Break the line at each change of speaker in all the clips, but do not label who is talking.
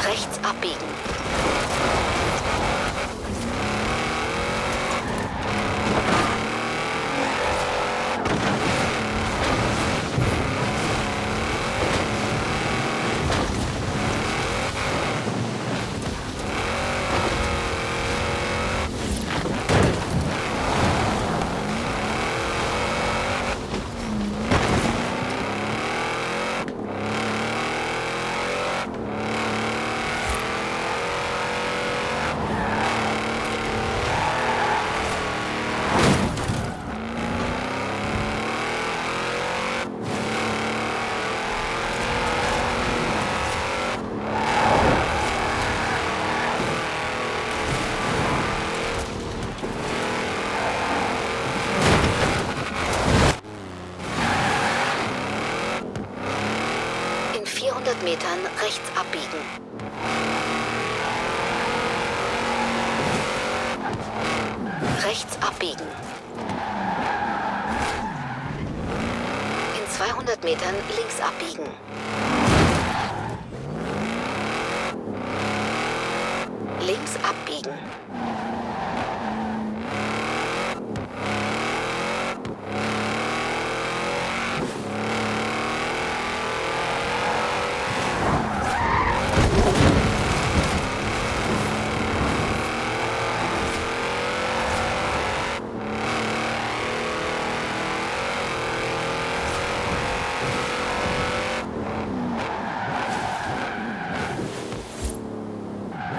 Rechts abbiegen. In 400 Metern rechts abbiegen. Rechts abbiegen. In 200 Metern links abbiegen. Links abbiegen.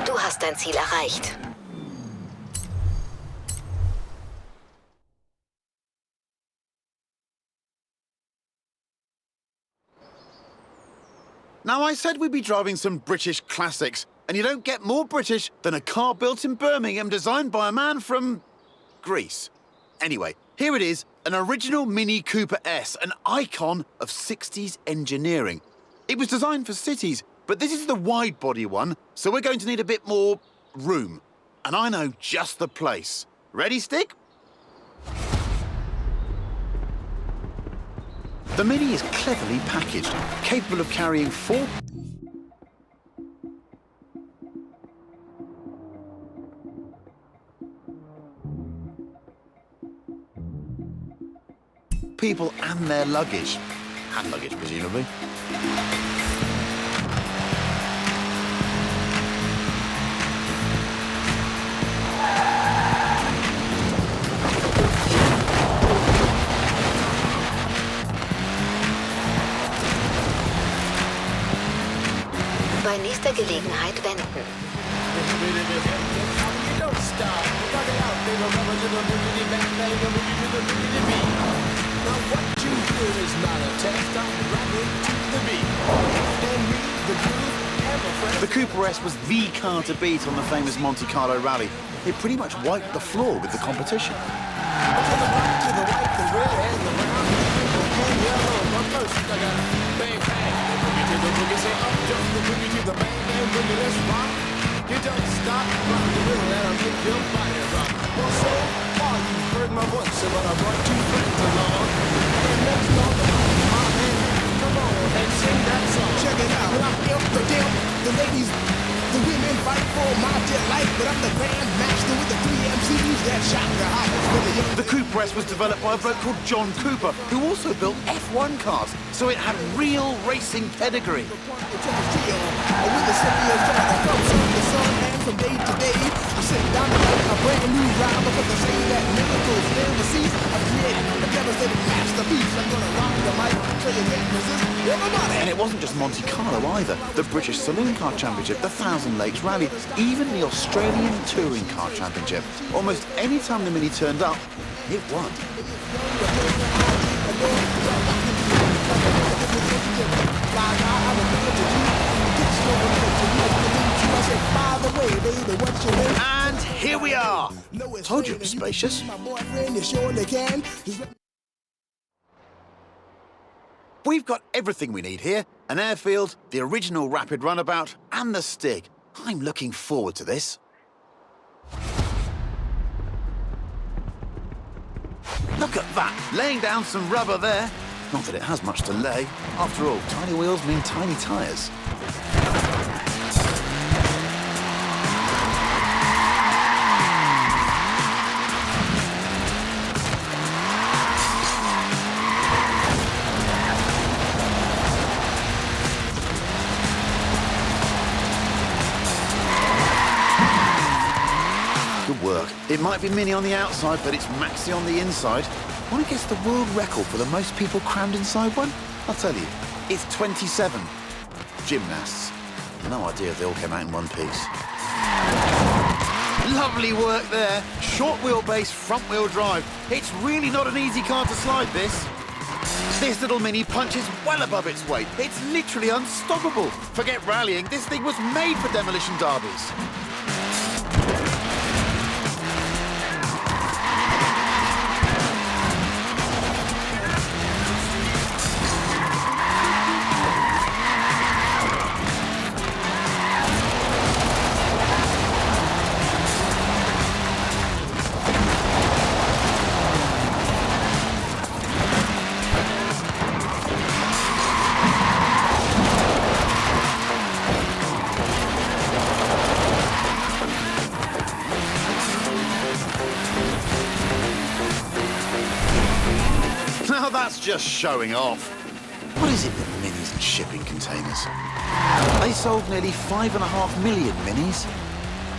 Du hast dein Ziel erreicht.
Now, I said we'd be driving some British classics, and you don't get more British than a car built in Birmingham designed by a man from Greece. Anyway, here it is, an original Mini Cooper S, an icon of 60s engineering. It was designed for cities, but this is the wide-body one, so we're going to need a bit more room. And I know just the place. Ready, Stick? The Mini is cleverly packaged, capable of carrying 4 people and their luggage. Hand luggage, presumably.
Bei nächster Gelegenheit wenden.
The Cooper S was the car to beat on the famous Monte Carlo rally. It pretty much wiped the floor with the competition.
You don't stop, rock the rhythm and I'll make your body rock. Well, so far you've heard my voice, but I brought 2 friends along. And next on the mic, my man, come on and sing that song. Check it out, when I'm the deal, the ladies, the women fight for my delight, but I'm the grand master with the 3 MCs that shot the hottest.
The Cooper S was developed by a bloke called John Cooper, who also built F1 cars, so it had real racing pedigree.
From day to day, I sit down and write a brand new rhyme because I say that miracles never cease. I create a devastating masterpiece. I'm gonna rock the mic till you can't resist. Everybody!
And it wasn't just Monte Carlo either. The British Saloon Car Championship, the Thousand Lakes Rally, even the Australian Touring Car Championship. Almost any time the Mini turned up, it won. And here we are. Told you it was spacious. We've got everything we need here. An airfield, the original rapid runabout, and the Stig. I'm looking forward to this. Look at that, laying down some rubber there. Not that it has much to lay. After all, tiny wheels mean tiny tyres. Good work. It might be mini on the outside, but it's maxi on the inside. Want to guess the world record for the most people crammed inside one? I'll tell you. It's 27. Gymnasts. No idea if they all came out in one piece. Lovely work there. Short wheelbase, front wheel drive. It's really not an easy car to slide, this. This little mini punches well above its weight. It's literally unstoppable. Forget rallying, this thing was made for demolition derbies. Now that's just showing off. What is it with minis and shipping containers? They sold nearly 5.5 million minis,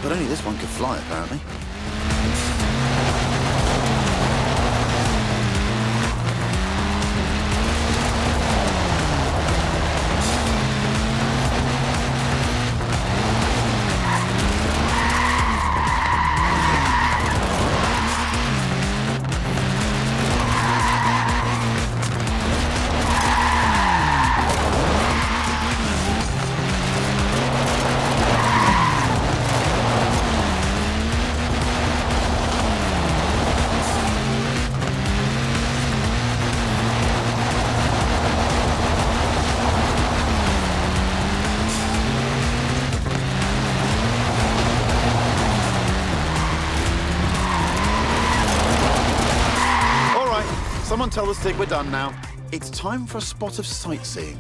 but only this one could fly, apparently. Someone tell the stick we're done now. It's time for a spot of sightseeing.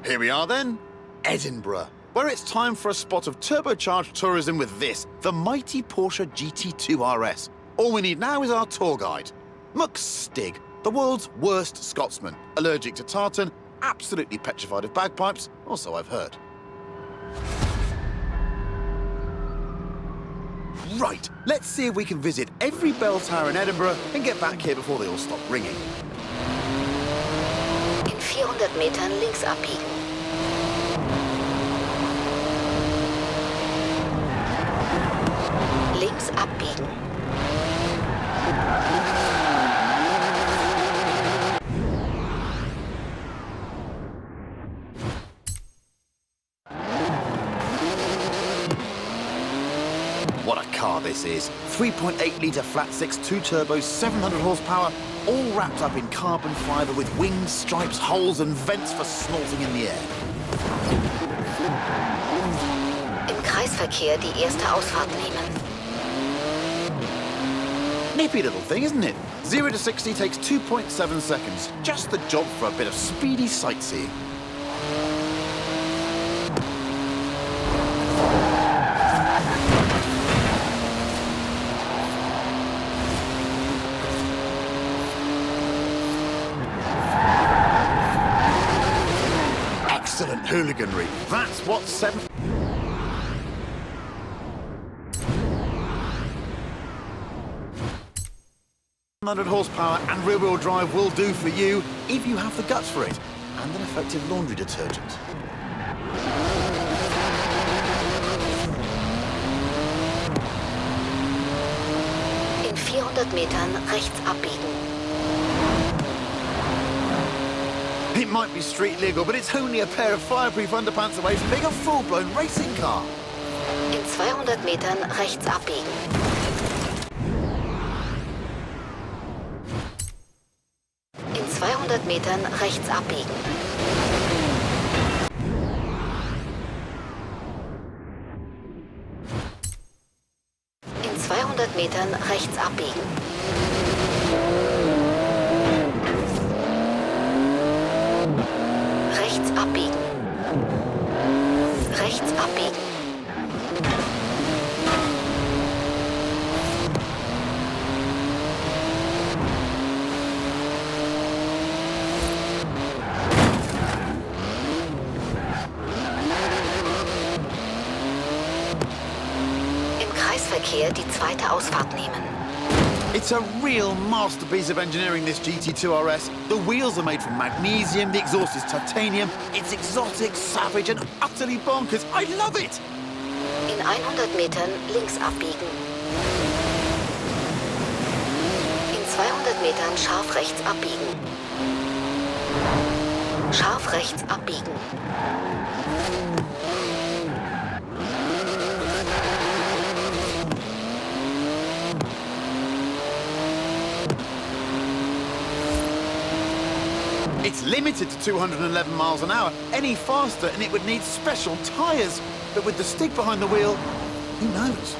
Here we are then, Edinburgh, where it's time for a spot of turbocharged tourism with this, the mighty Porsche GT2 RS. All we need now is our tour guide. Muck Stig, the world's worst Scotsman, allergic to tartan, absolutely petrified of bagpipes, also I've heard. Right, let's see if we can visit every bell tower in Edinburgh and get back here before they all stop ringing.
In 400 Metern links abbiegen. Links abbiegen.
What a car this is. 3.8-litre flat-six, 2-turbos, 700 horsepower, all wrapped up in carbon fibre with wings, stripes, holes and vents for snorting in the air.
Im Kreisverkehr die erste Ausfahrt nehmen.
Nippy little thing, isn't it? 0 to 60 takes 2.7 seconds. Just the job for a bit of speedy sightseeing. Excellent hooliganry. That's what 700 horsepower and rear-wheel drive will do for you if you have the guts for it, and an effective laundry detergent.
In 400 Metern rechts abbiegen.
It might be street legal, but it's only a pair of fireproof underpants away from being a full-blown racing car.
In 200 Metern rechts abbiegen. In 200 Metern rechts abbiegen. In 200 Metern rechts abbiegen. Rechts abbiegen. Rechts abbiegen. Im Kreisverkehr die zweite Ausfahrt nehmen.
It's a real masterpiece of engineering, this GT2 RS. The wheels are made from magnesium, the exhaust is titanium. It's exotic, savage and utterly bonkers. I love it!
In 100 Metern links abbiegen. In 200 Metern scharf rechts abbiegen. Scharf rechts abbiegen.
It's limited to 211 miles an hour. Any faster and it would need special tyres. But with the stick behind the wheel, who knows?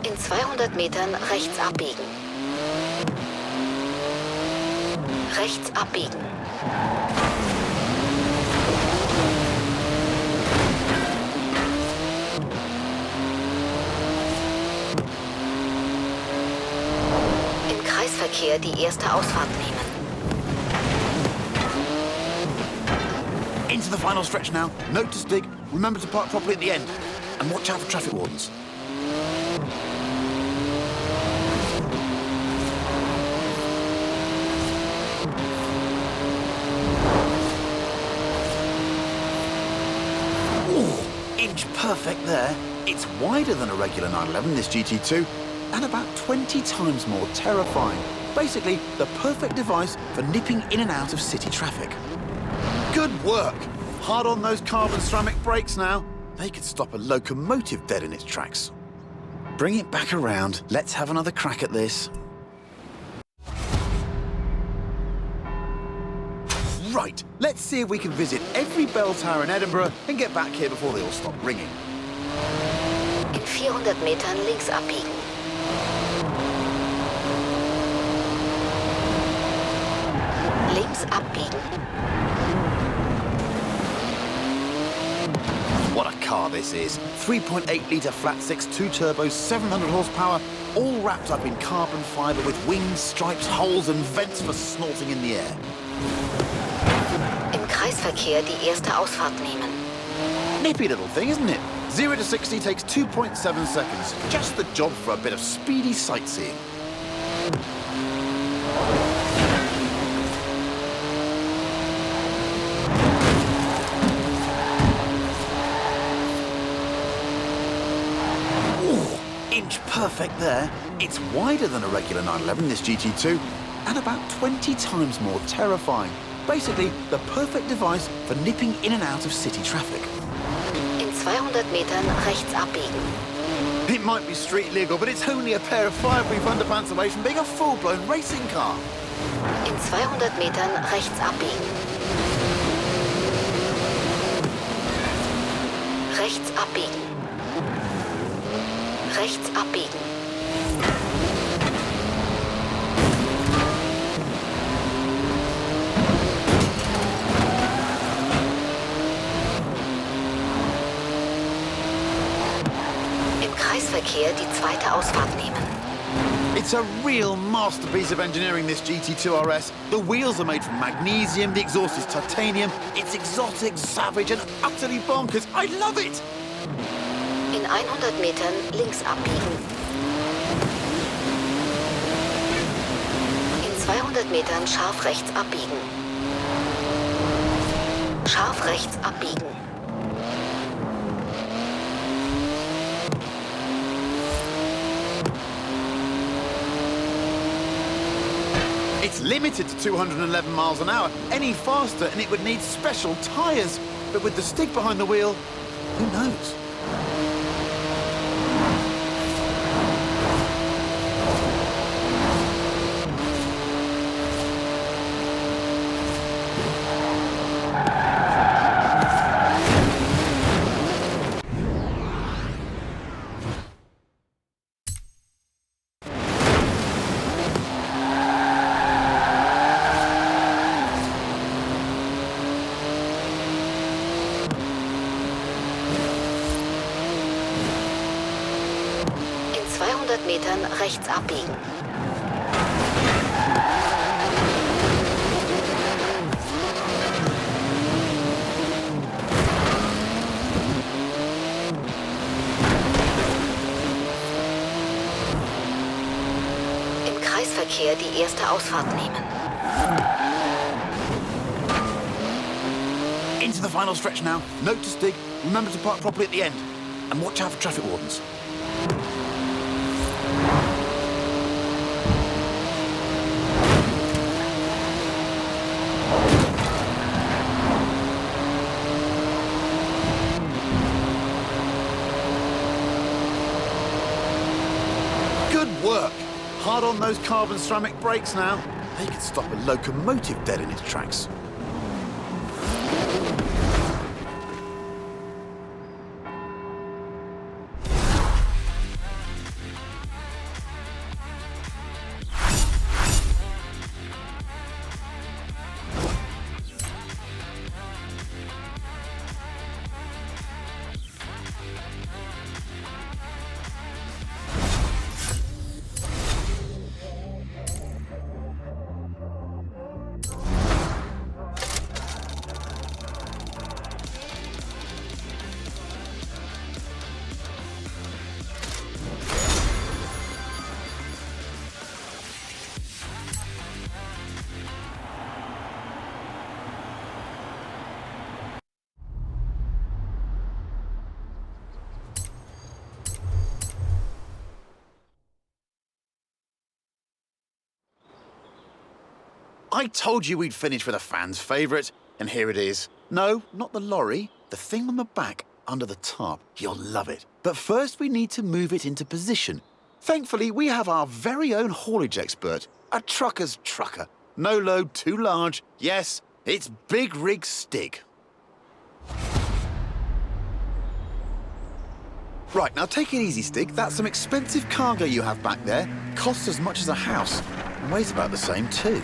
In 200 Metern rechts abbiegen. Rechts abbiegen. Im Kreisverkehr die erste Ausfahrt nehmen.
Into the final stretch now. Note to stick. Remember to park properly at the end. And watch out for traffic wardens. Inch perfect there. It's wider than a regular 911, this GT2, and about 20 times more terrifying. Basically, the perfect device for nipping in and out of city traffic. Good work. Hard on those carbon ceramic brakes now. They could stop a locomotive dead in its tracks. Bring it back around. Let's have another crack at this. Right, let's see if we can visit every bell tower in Edinburgh and get back here before they all stop ringing.
In 400 Metern links abbiegen. Links abbiegen.
What a car this is. 3.8-litre flat six, 2 turbos, 700 horsepower, all wrapped up in carbon fibre with wings, stripes, holes and vents for snorting in the air.
Im Kreisverkehr die erste Ausfahrt nehmen.
Nippy little thing, isn't it? 0 to 60 takes 2.7 seconds. Just the job for a bit of speedy sightseeing. Inch perfect there. It's wider than a regular 911, this GT2, and about 20 times more terrifying. Basically, the perfect device for nipping in and out of city traffic.
In 200 Metern rechts abbiegen.
It might be street legal, but it's only a pair of fireproof underpants away from being a full-blown racing car.
In 200 Metern rechts abbiegen. Rechts abbiegen. Rechts abbiegen. Im Kreisverkehr die zweite Ausfahrt nehmen.
It's a real masterpiece of engineering, this GT2 RS. The wheels are made from magnesium, the exhaust is titanium. It's exotic, savage and utterly bonkers. I love it!
In 100 Metern links abbiegen. In 200 Metern scharf rechts abbiegen. Scharf rechts abbiegen.
It's limited to 211 miles an hour. Any faster and it would need special tyres. But with the stick behind the wheel, who knows?
In 200 Metern rechts abbiegen. Im Kreisverkehr die erste Ausfahrt nehmen.
Into the final stretch now. Note to Stig, remember to park properly at the end. And watch out for traffic wardens. Good work. Hard on those carbon ceramic brakes now. They could stop a locomotive dead in its tracks. I told you we'd finish with a fan's favourite, and here it is. No, not the lorry, the thing on the back, under the tarp. You'll love it. But first we need to move it into position. Thankfully, we have our very own haulage expert, a trucker's trucker. No load too large. Yes, it's Big Rig Stig. Right, now take it easy, Stig. That's some expensive cargo you have back there. Costs as much as a house. And weighs about the same, too.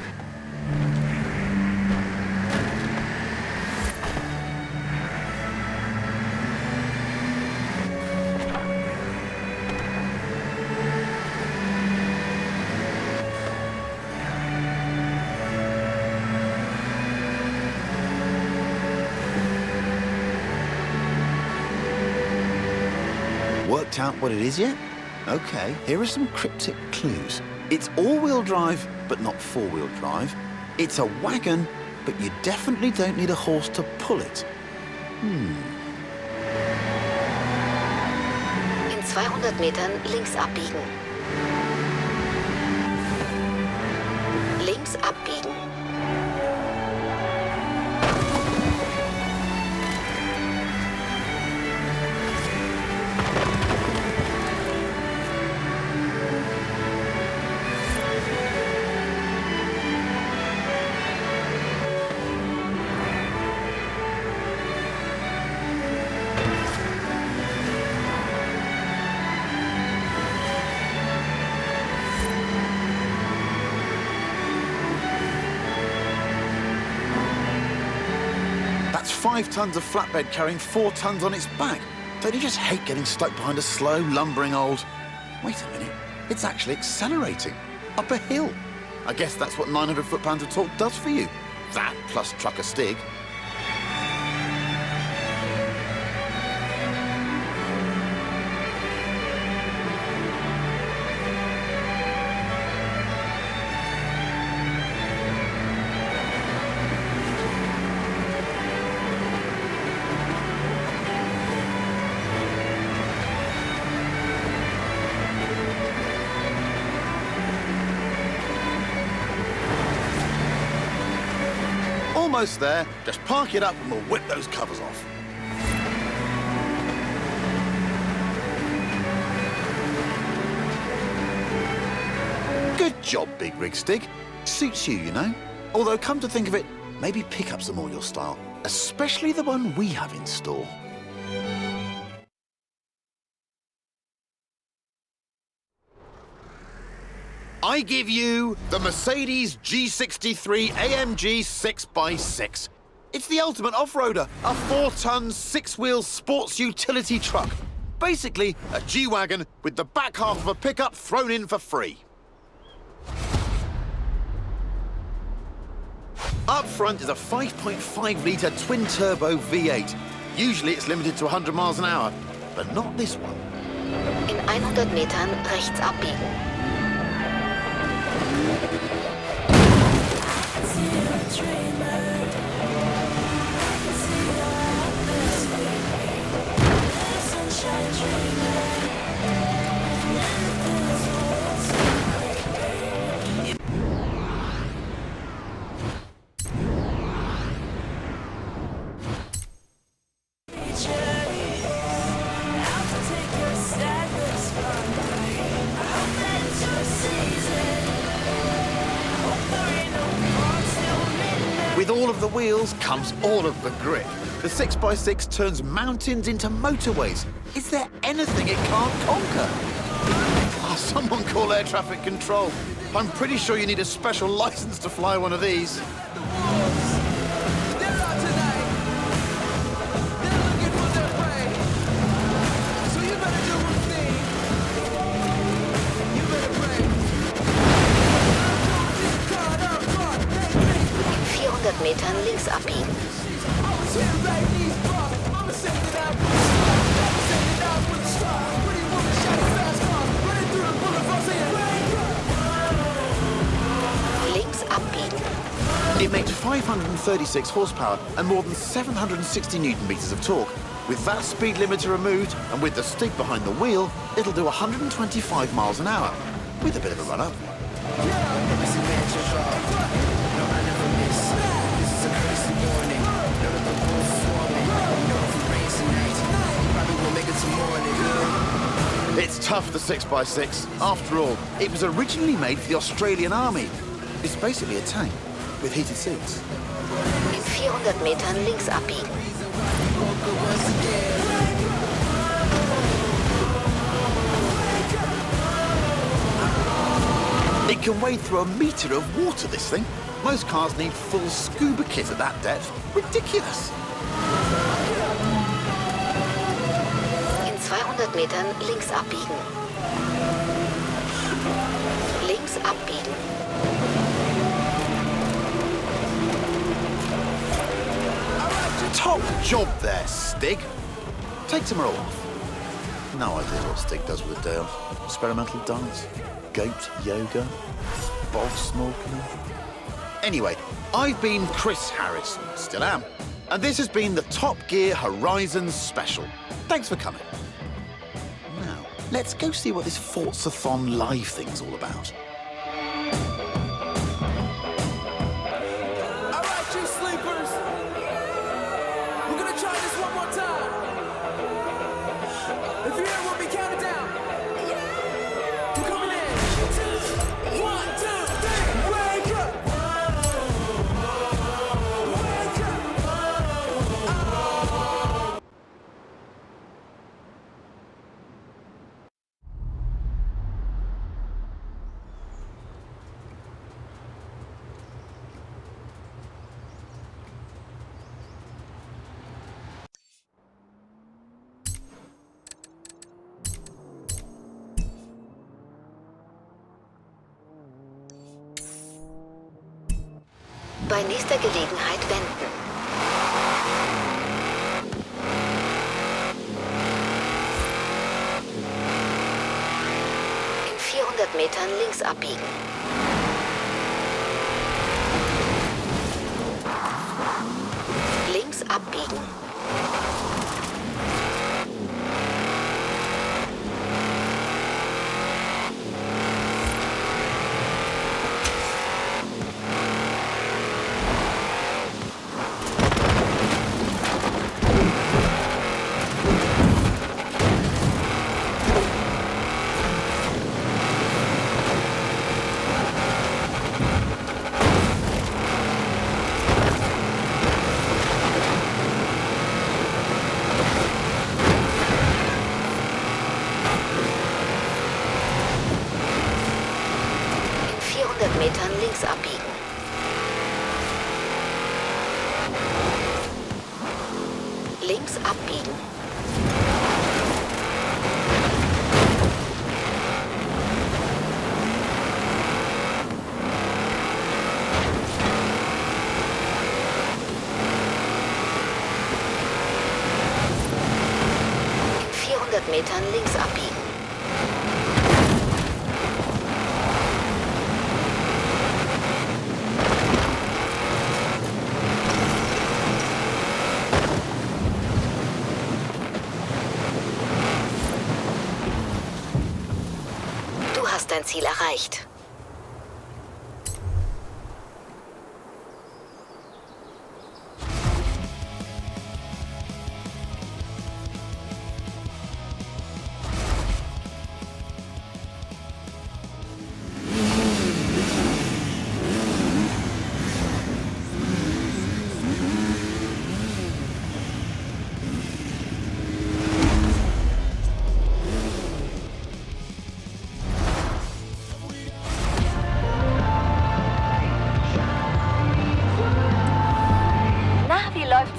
Worked out what it is yet? Okay, here are some cryptic clues. It's all-wheel drive, but not four-wheel drive. It's a wagon, but you definitely don't need a horse to pull it.
In 200 Metern links abbiegen. Links abbiegen.
That's 5 tons of flatbed carrying 4 tons on its back. Don't you just hate getting stuck behind a slow, lumbering old... Wait a minute. It's actually accelerating up a hill. I guess that's what 900 foot-pounds of torque does for you. That plus trucker Stig. Almost there. Just park it up and we'll whip those covers off. Good job, Big Rig Stig. Suits you, you know. Although, come to think of it, maybe pickups are more your style, especially the one we have in store. I give you the Mercedes G63 AMG 6x6. It's the ultimate off-roader, a 4-ton, 6-wheel sports utility truck. Basically, a G-Wagon with the back half of a pickup thrown in for free. Up front is a 5.5-litre twin-turbo V8. Usually it's limited to 100 miles an hour, but not this one.
In 100 Metern rechts abbiegen.
With all of the wheels comes all of the grip. The 6x6 turns mountains into motorways. Is there anything it can't conquer? Oh, someone call air traffic control. I'm pretty sure you need a special license to fly one of these.
Metern links abbiegen. Links abbiegen.
It makes 536 horsepower and more than 760 newton meters of torque. With that speed limiter removed and with the Stig behind the wheel, it'll do 125 miles an hour, with a bit of a run-up. It's tough, the 6x6. After all, it was originally made for the Australian Army. It's basically a tank with heated seats.
In 400 Metern links abbiegen.
It can wade through a metre of water, this thing. Most cars need full scuba kit at that depth. Ridiculous.
In 200 Metern links abbiegen. Links abbiegen.
Top job there, Stig. Take tomorrow off. No idea what Stig does with a day off. Experimental dance, goat yoga, bog snorkeling. Anyway, I've been Chris Harris, still am, and this has been the Top Gear Horizons Special. Thanks for coming. Now, let's go see what this Forza-thon live thing's all about.
All right, you sleepers. We're gonna try this one more time. If you're here, we'll be counting down. We're coming in. 1, 2, 3, wake up. Wake up.
bei nächster Gelegenheit wenden. In 400 Metern links abbiegen. Links abbiegen. Metern links abbiegen. Links abbiegen. In 400 Metern links abbiegen. Dein Ziel erreicht.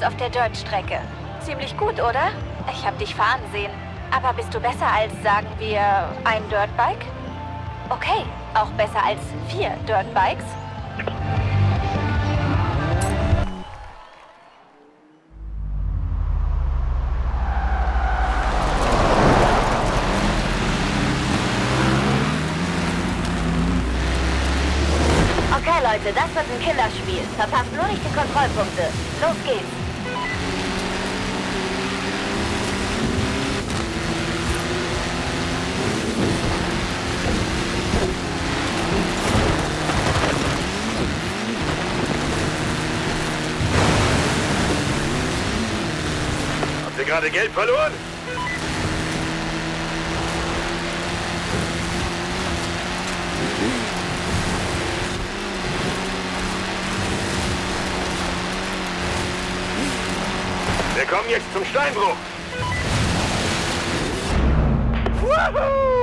Auf der Dirt-Strecke. Ziemlich gut, oder? Ich hab dich fahren sehen. Aber bist du besser als, sagen wir, ein Dirtbike? Okay, auch besser als 4 Dirtbikes? Okay, Leute, das wird ein Killerspiel. Verpasst nur nicht die Kontrollpunkte. Los geht's!
Habt ihr gerade Geld verloren? Wir kommen jetzt zum Steinbruch. Woohoo!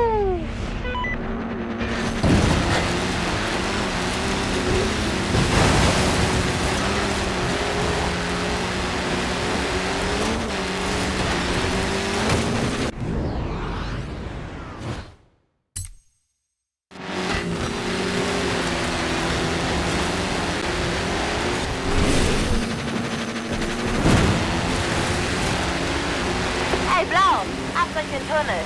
Blau, ab durch den Tunnel.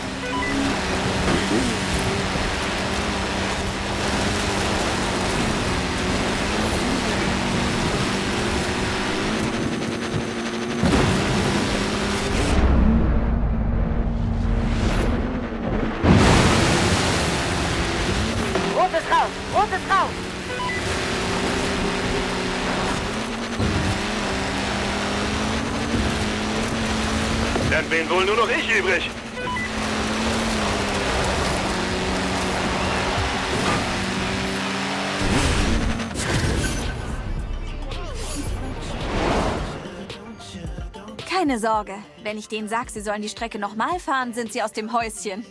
Rotes raus, rotes raus.
Dann bin wohl nur noch ich übrig.
Keine Sorge. Wenn ich denen sag, sie sollen die Strecke nochmal fahren, sind sie aus dem Häuschen.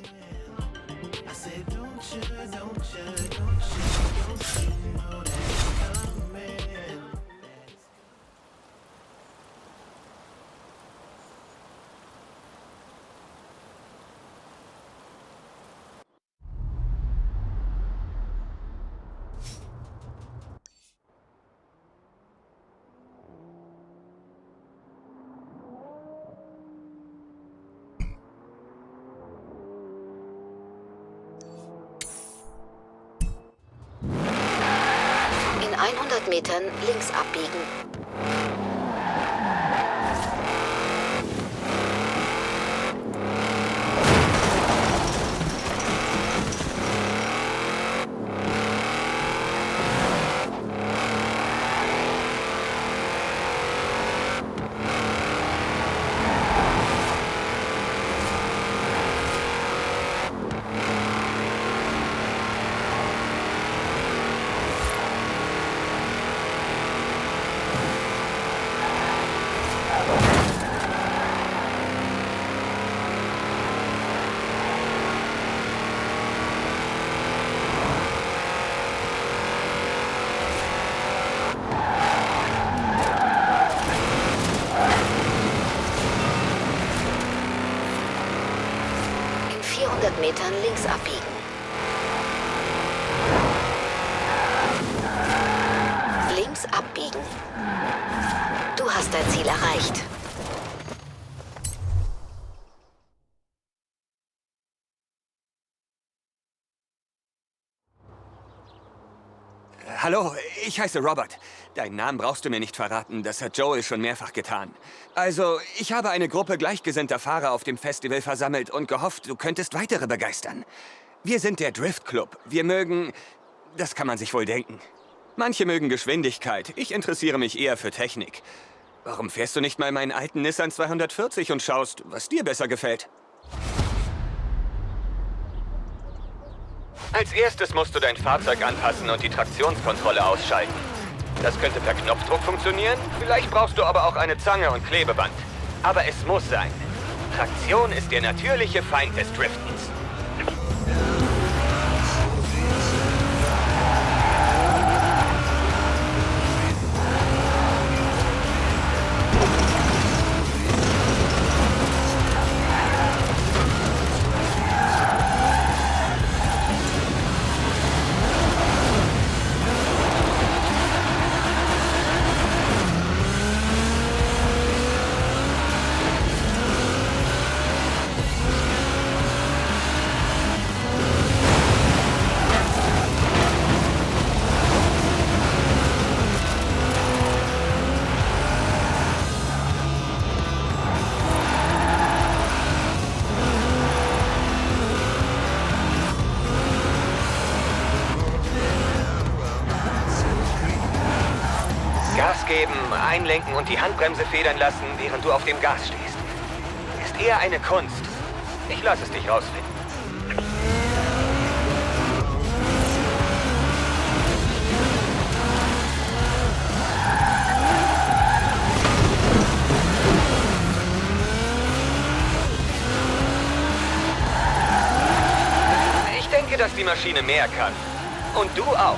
100 Metern links abbiegen. In 400 Metern links abbiegen. Links abbiegen. Du hast dein Ziel erreicht.
Hallo, ich heiße Robert. Deinen Namen brauchst du mir nicht verraten, das hat Joel schon mehrfach getan. Also, ich habe eine Gruppe gleichgesinnter Fahrer auf dem Festival versammelt und gehofft, du könntest weitere begeistern. Wir sind der Drift Club. Wir mögen... Das kann man sich wohl denken. Manche mögen Geschwindigkeit. Ich interessiere mich eher für Technik. Warum fährst du nicht mal meinen alten Nissan 240 und schaust, was dir besser gefällt? Als erstes musst du dein Fahrzeug anpassen und die Traktionskontrolle ausschalten. Das könnte per Knopfdruck funktionieren, vielleicht brauchst du aber auch eine Zange und Klebeband. Aber es muss sein. Traktion ist der natürliche Feind des Driftens. Gas geben, einlenken und die Handbremse federn lassen, während du auf dem Gas stehst. Ist eher eine Kunst. Ich lasse es dich rausfinden. Ich denke, dass die Maschine mehr kann. Und du auch.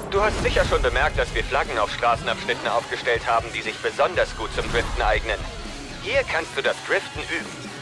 Du hast sicher schon bemerkt, dass wir Flaggen auf Straßenabschnitten aufgestellt haben, die sich besonders gut zum Driften eignen. Hier kannst du das Driften üben.